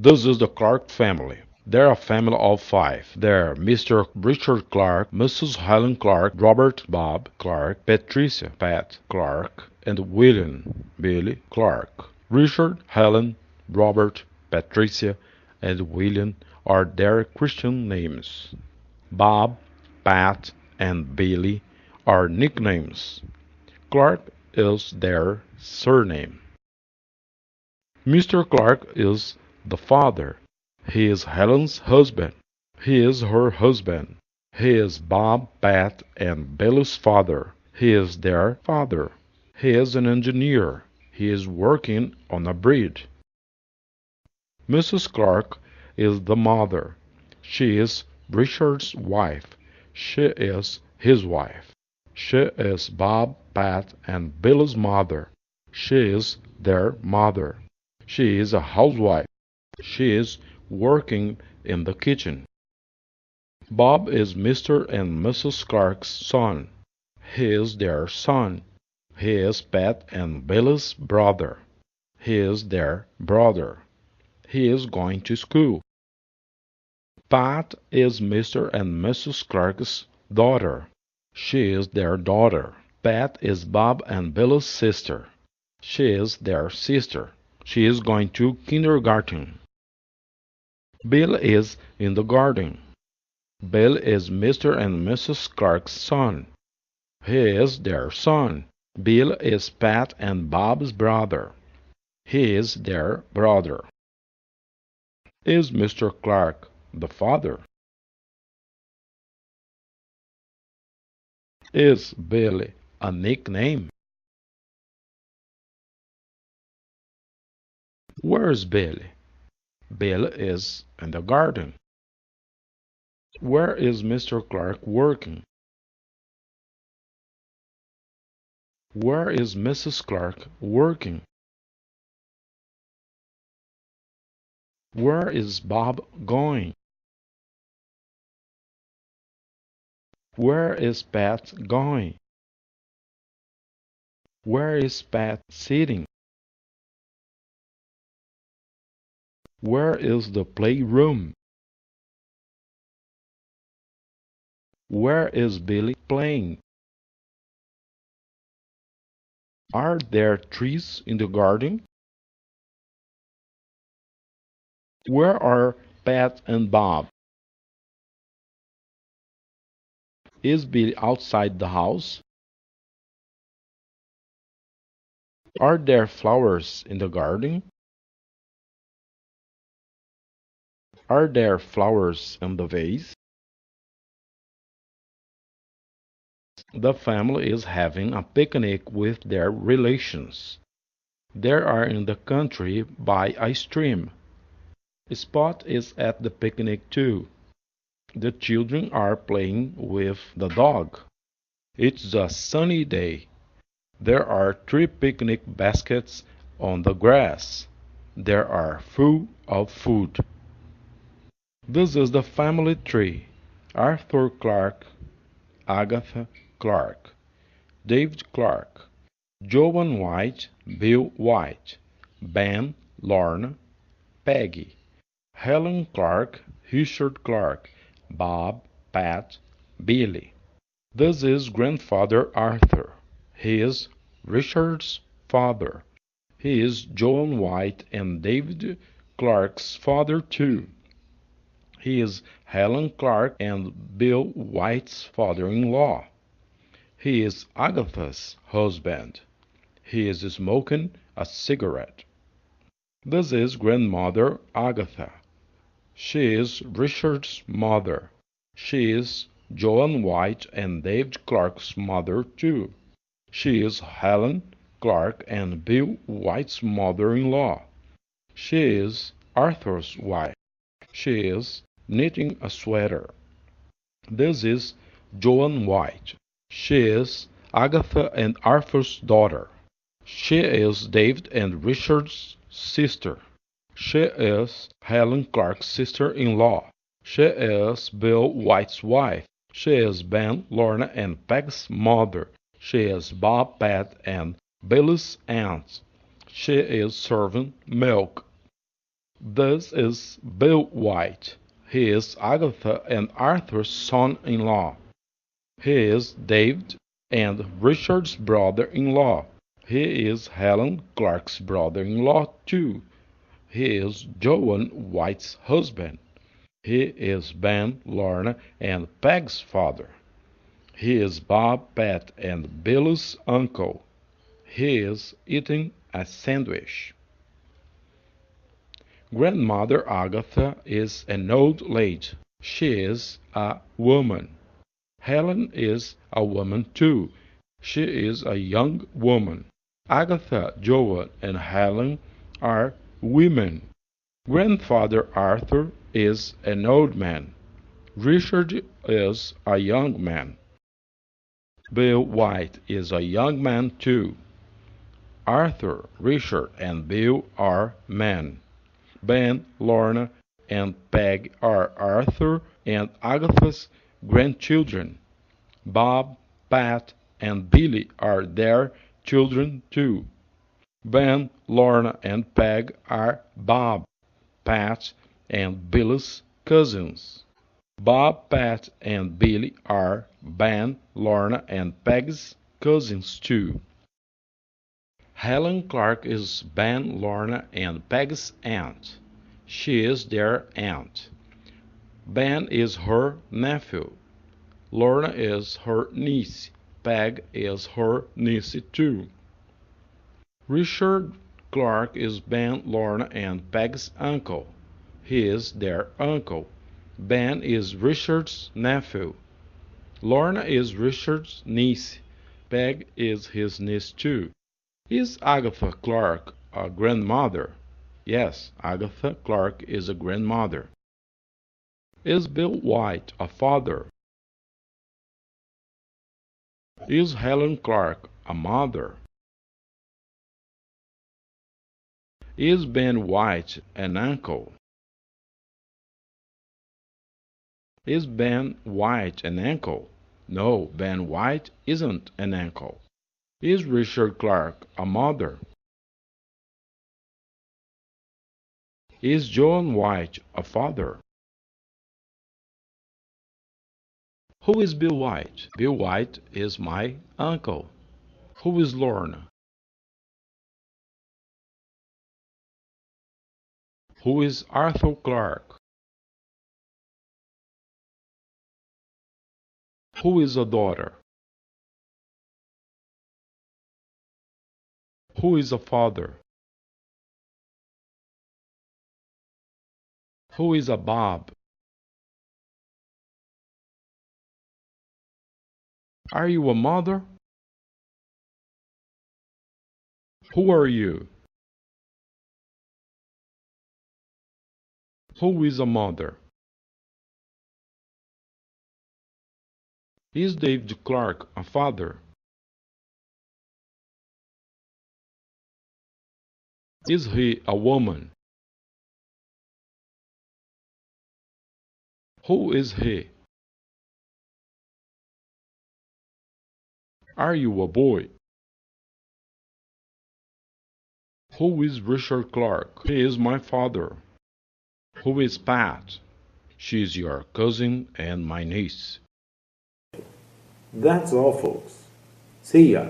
This is the Clark family. They're a family of five. They're Mr. Richard Clark, Mrs. Helen Clark, Robert Bob Clark, Patricia Pat Clark, and William Billy Clark. Richard, Helen, Robert, Patricia, and William are their Christian names. Bob, Pat, and Billy are nicknames. Clark is their surname. Mr. Clark is the father. He is Helen's husband. He is her husband. He is Bob, Pat, and Billy's father. He is their father. He is an engineer. He is working on a bridge. Mrs. Clark is the mother. She is Richard's wife. She is his wife. She is Bob, Pat, and Billy's mother. She is their mother. She is a housewife. She is working in the kitchen. Bob is Mr. and Mrs. Clark's son. He is their son. He is Pat and Billy's brother. He is their brother. He is going to school. Pat is Mr. and Mrs. Clark's daughter. She is their daughter. Pat is Bob and Billy's sister. She is their sister. She is going to kindergarten. Bill is in the garden. Bill is Mr. and Mrs. Clark's son. He is their son. Bill is Pat and Bob's brother. He is their brother. Is Mr. Clark the father? Is Billy a nickname? Where's Billy? Bill is in the garden. Where is Mr. Clark working? Where is Mrs. Clark working? Where is Bob going? Where is Pat going? Where is Pat sitting? Where is the playroom? Where is Billy playing? Are there trees in the garden? Where are Pat and Bob? Is Billy outside the house? Are there flowers in the garden? Are there flowers in the vase? The family is having a picnic with their relations. They are in the country by a stream. Spot is at the picnic too. The children are playing with the dog. It's a sunny day. There are 3 picnic baskets on the grass. They are full of food. This is the family tree. Arthur Clark, Agatha Clark, David Clark, Joan White, Bill White, Ben, Lorna, Peggy, Helen Clark, Richard Clark, Bob, Pat, Billy. This is Grandfather Arthur. He is Richard's father. He is Joan White and David Clark's father too. He is Helen Clark and Bill White's father-in-law. He is Agatha's husband. He is smoking a cigarette. This is Grandmother Agatha. She is Richard's mother. She is Joan White and David Clark's mother too. She is Helen Clark and Bill White's mother-in-law. She is Arthur's wife. She is knitting a sweater. This is Joan White. She is Agatha and Arthur's daughter. She is David and Richard's sister. She is Helen Clark's sister-in-law. She is Bill White's wife. She is Ben, Lorna, and Peg's mother. She is Bob, Pat, and Billy's aunt. She is serving milk. This is Bill White. He is Agatha and Arthur's son-in-law. He is David and Richard's brother-in-law. He is Helen Clark's brother-in-law too. He is Joan White's husband. He is Ben, Lorna, and Peg's father. He is Bob, Pat, and Bill's uncle. He is eating a sandwich. Grandmother Agatha is an old lady. She is a woman. Helen is a woman too. She is a young woman. Agatha, Joan, and Helen are women. Grandfather Arthur is an old man. Richard is a young man. Bill White is a young man too. Arthur, Richard, and Bill are men. Ben, Lorna, and Peg are Arthur and Agatha's grandchildren. Bob, Pat, and Billy are their children too. Ben, Lorna, and Peg are Bob, Pat, and Billy's cousins. Bob, Pat, and Billy are Ben, Lorna, and Peg's cousins too. Helen Clark is Ben, Lorna, and Peg's aunt. She is their aunt. Ben is her nephew. Lorna is her niece. Peg is her niece too. Richard Clark is Ben, Lorna, and Peg's uncle. He is their uncle. Ben is Richard's nephew. Lorna is Richard's niece. Peg is his niece too. Is Agatha Clark a grandmother? Yes, Agatha Clark is a grandmother. Is Bill White a father? Is Helen Clark a mother? Is Ben White an uncle? Is Ben White an uncle? No, Ben White isn't an uncle. Is Richard Clark a mother? Is John White a father? Who is Bill White? Bill White is my uncle. Who is Lorna? Who is Arthur Clark? Who is a daughter? Who is a father? Who is a Bob? Are you a mother? Who are you? Who is a mother? Is David Clark a father? Is he a woman? Who is he? Are you a boy? Who is Richard Clark? He is my father. Who is Pat? She is your cousin and my niece. That's all, folks. See ya.